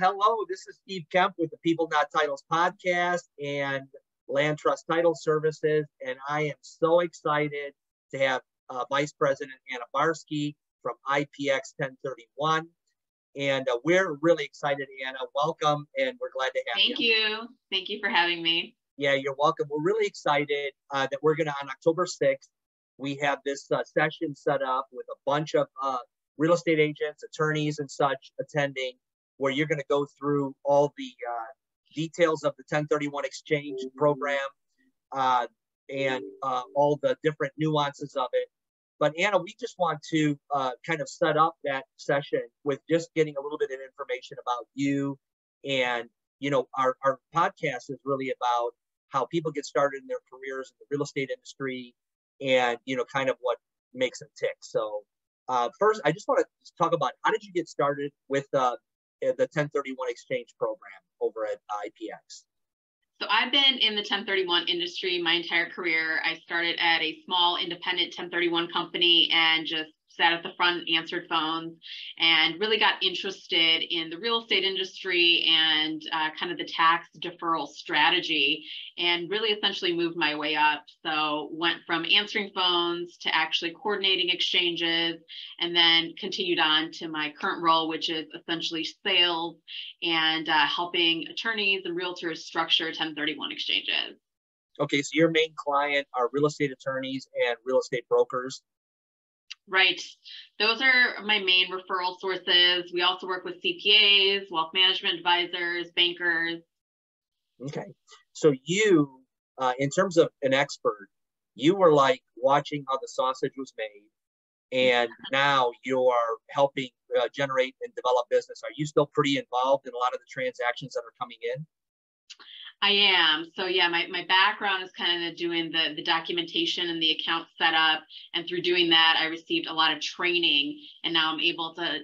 hello. This is Steve Kemp with the People Not Titles podcast and Land Trust Title Services. And I am so excited to have Vice President Anna Barsky from IPX1031. And we're really excited, Anna. Welcome, and we're glad to have you. Thank you. Thank you for having me. Yeah, you're welcome. We're really excited that we're going to, on October 6th, we have this session set up with a bunch of real estate agents, attorneys, and such attending, where you're going to go through all the details of the 1031 exchange program and all the different nuances of it. But Anna, we just want to kind of set up that session with just getting a little bit of information about you. And, you know, our podcast is really about how people get started in their careers in the real estate industry and, you know, kind of what makes them tick. So first, I just want to talk about, how did you get started with the 1031 exchange program over at IPX? So I've been in the 1031 industry my entire career. I started at a small independent 1031 company and just sat at the front, answered phones, and really got interested in the real estate industry and kind of the tax deferral strategy, and really essentially moved my way up. So went from answering phones to actually coordinating exchanges, and then continued on to my current role, which is essentially sales and helping attorneys and realtors structure 1031 exchanges. Okay, so your main client are real estate attorneys and real estate brokers. Right. Those are my main referral sources. We also work with CPAs, wealth management advisors, bankers. Okay. So you, in terms of an expert, you were like watching how the sausage was made, and now you're helping generate and develop business. Are you still pretty involved in a lot of the transactions that are coming in? I am. So yeah, my background is kind of doing the documentation and the account setup. And through doing that, I received a lot of training, and now I'm able to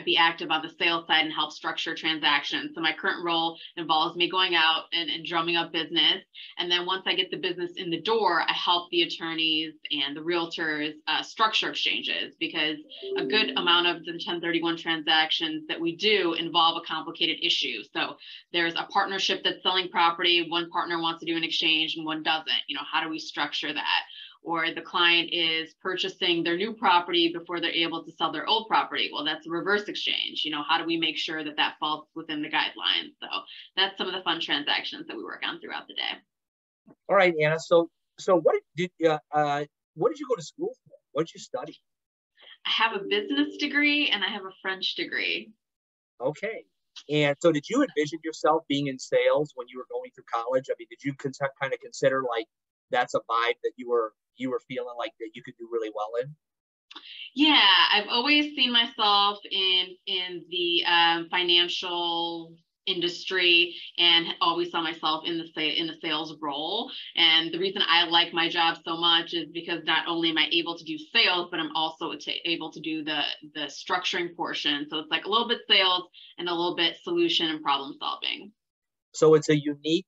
be active on the sales side and help structure transactions. So my current role involves me going out and drumming up business. And then once I get the business in the door, I help the attorneys and the realtors structure exchanges, because a good amount of the 1031 transactions that we do involve a complicated issue. So there's a partnership that's selling property, one partner wants to do an exchange and one doesn't. You know, how do we structure that? Or the client is purchasing their new property before they're able to sell their old property. Well, that's a reverse exchange. You know, how do we make sure that that falls within the guidelines? So that's some of the fun transactions that we work on throughout the day. All right, Anna. So what did you go to school for? What did you study? I have a business degree and I have a French degree. Okay. And so did you envision yourself being in sales when you were going through college? I mean, did you kind of consider like that's a vibe that you were feeling like that you could do really well in? Yeah, I've always seen myself in the financial industry, and always saw myself in the sales role. And the reason I like my job so much is because not only am I able to do sales, but I'm also able to do the structuring portion. So it's like a little bit sales and a little bit solution and problem solving. So it's a unique,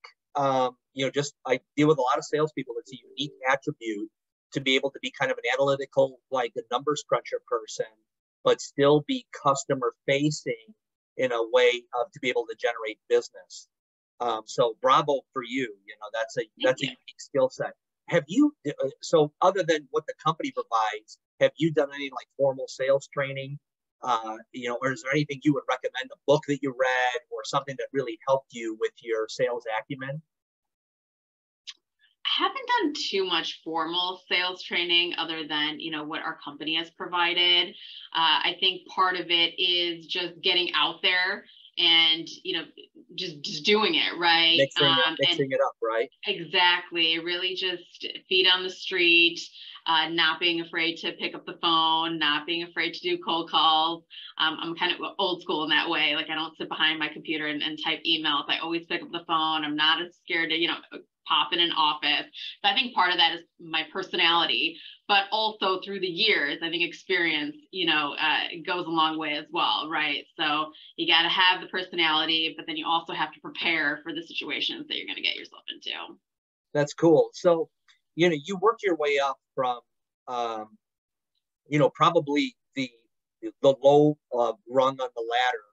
just I deal with a lot of salespeople. It's a unique attribute to be able to be kind of an analytical, like a numbers cruncher person, but still be customer facing in a way to be able to generate business. So bravo for you. You know, that's a unique skill set. Have you, so other than what the company provides, have you done any like formal sales training? Or is there anything you would recommend, a book that you read or something that really helped you with your sales acumen? I haven't done too much formal sales training other than, what our company has provided. I think part of it is just getting out there and, just doing it, right? Mixing it up, right? Exactly. Really just feet on the street, not being afraid to pick up the phone, not being afraid to do cold calls. I'm kind of old school in that way. Like I don't sit behind my computer and type emails. I always pick up the phone. I'm not as scared to, pop in an office. So I think part of that is my personality, but also through the years, I think experience, goes a long way as well, right? So you got to have the personality, but then you also have to prepare for the situations that you're going to get yourself into. That's cool. So, you worked your way up from, probably the low rung on the ladder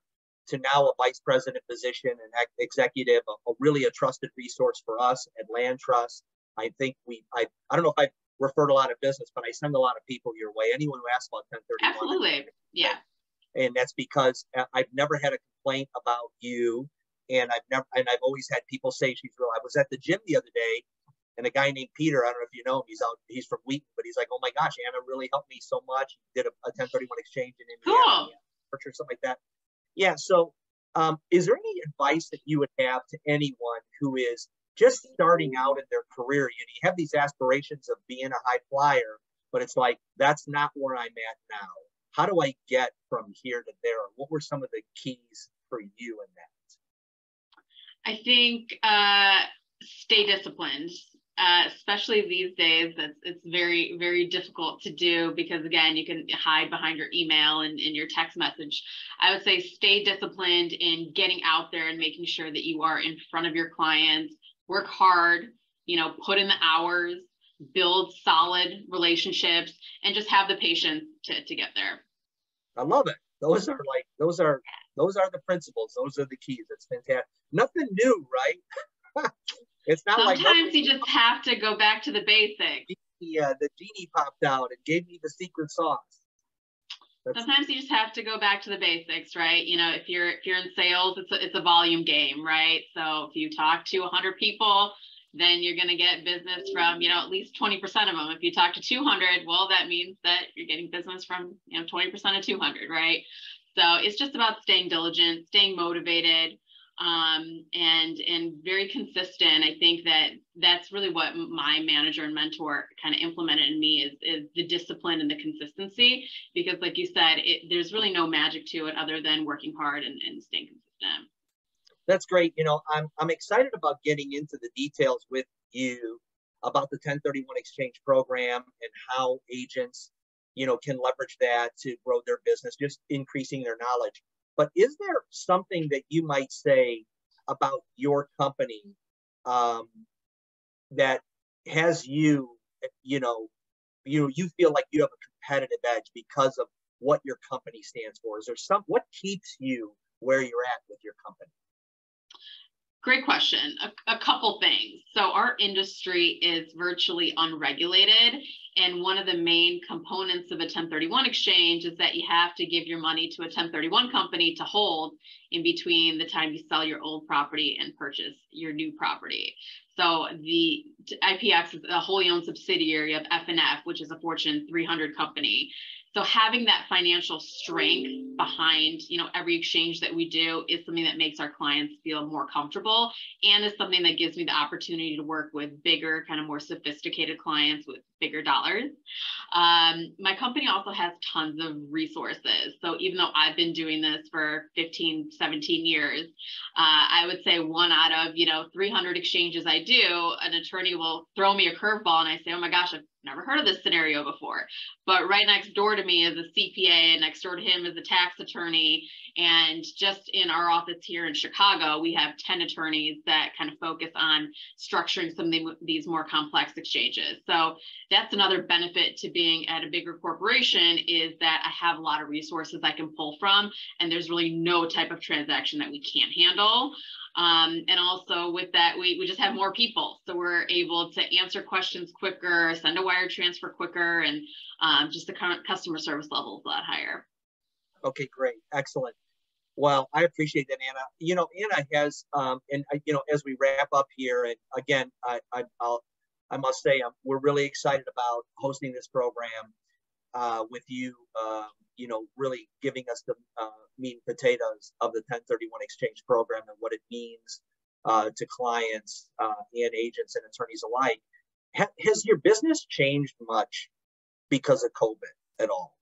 to now a vice president position and executive, really a trusted resource for us at Land Trust. I think I don't know if I've referred a lot of business, but I send a lot of people your way. Anyone who asks about 1031. Absolutely. Yeah. And that's because I've never had a complaint about you. And I've always had people say she's real. I was at the gym the other day, and a guy named Peter, I don't know if you know him, he's from Wheaton, but he's like, oh my gosh, Anna really helped me so much. He did a 1031 exchange in Indiana, cool. or something like that. Yeah. So is there any advice that you would have to anyone who is just starting out in their career? You have these aspirations of being a high flyer, but it's like, that's not where I'm at now. How do I get from here to there? What were some of the keys for you in that? I think stay disciplined, especially these days. It's very, very difficult to do because, again, you can hide behind your email and in your text message. I would say stay disciplined in getting out there and making sure that you are in front of your clients. Work hard, put in the hours, build solid relationships, and just have the patience to get there. I love it. Those are the principles. Those are the keys. It's fantastic. Nothing new, right? It's not sometimes you just have to go back to the basics. The genie popped out and gave me the secret sauce. Sometimes you just have to go back to the basics, right? If you're in sales, it's a volume game, right? So if you talk to 100 people, then you're going to get business from, at least 20% of them. If you talk to 200, well, that means that you're getting business from, 20% of 200, right? So it's just about staying diligent, staying motivated, and very consistent. I think that's really what my manager and mentor kind of implemented in me is the discipline and the consistency, because like you said, there's really no magic to it other than working hard and staying consistent. That's great. I'm excited about getting into the details with you about the 1031 exchange program and how agents, can leverage that to grow their business, just increasing their knowledge. But is there something that you might say about your company that has you feel like you have a competitive edge because of what your company stands for? Is there what keeps you where you're at with your company? Great question. A couple things. So our industry is virtually unregulated. And one of the main components of a 1031 exchange is that you have to give your money to a 1031 company to hold in between the time you sell your old property and purchase your new property. So the IPX is a wholly owned subsidiary of F&F, which is a Fortune 300 company. So having that financial strength behind, every exchange that we do is something that makes our clients feel more comfortable, and is something that gives me the opportunity to work with bigger, kind of more sophisticated clients with bigger dollars. My company also has tons of resources. So even though I've been doing this for 15, 17 years, I would say 1 out of, 300 exchanges I do, an attorney will throw me a curveball and I say, oh my gosh, I've never heard of this scenario before. But right next door to me is a CPA, and next door to him is a tax attorney. And just in our office here in Chicago, we have 10 attorneys that kind of focus on structuring some of these more complex exchanges. So that's another benefit to being at a bigger corporation, is that I have a lot of resources I can pull from, and there's really no type of transaction that we can't handle. And also with that, we just have more people. So we're able to answer questions quicker, send a wire transfer quicker, and just the current customer service level is a lot higher. Okay, great. Excellent. Well, I appreciate that, Anna. Anna has, as we wrap up here, and again, I must say, we're really excited about hosting this program with you, really giving us the meat and potatoes of the 1031 exchange program and what it means to clients and agents and attorneys alike. Has your business changed much because of COVID at all?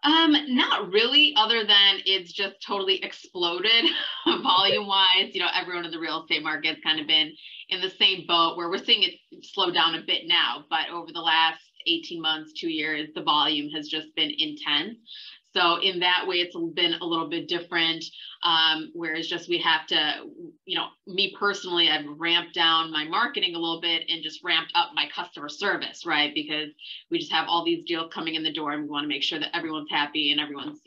Not really, other than it's just totally exploded volume wise. Everyone in the real estate market's kind of been in the same boat, where we're seeing it slow down a bit now, but over the last 18 months, 2 years, the volume has just been intense. So in that way, it's been a little bit different. Whereas just we have to, me personally, I've ramped down my marketing a little bit and just ramped up my customer service, right? Because we just have all these deals coming in the door and we want to make sure that everyone's happy and everyone's,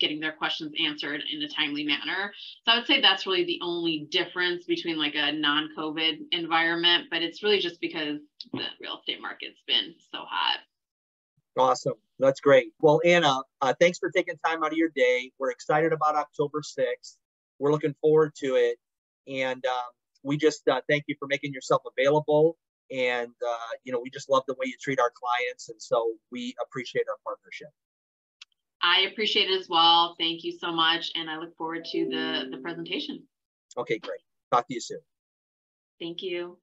getting their questions answered in a timely manner. So I would say that's really the only difference between like a non-COVID environment, but it's really just because the real estate market's been so hot. Awesome. That's great. Well, Anna, thanks for taking time out of your day. We're excited about October 6th. We're looking forward to it. And we just thank you for making yourself available. And, we just love the way you treat our clients. And so we appreciate our partnership. I appreciate it as well. Thank you so much. And I look forward to the presentation. Okay, great. Talk to you soon. Thank you.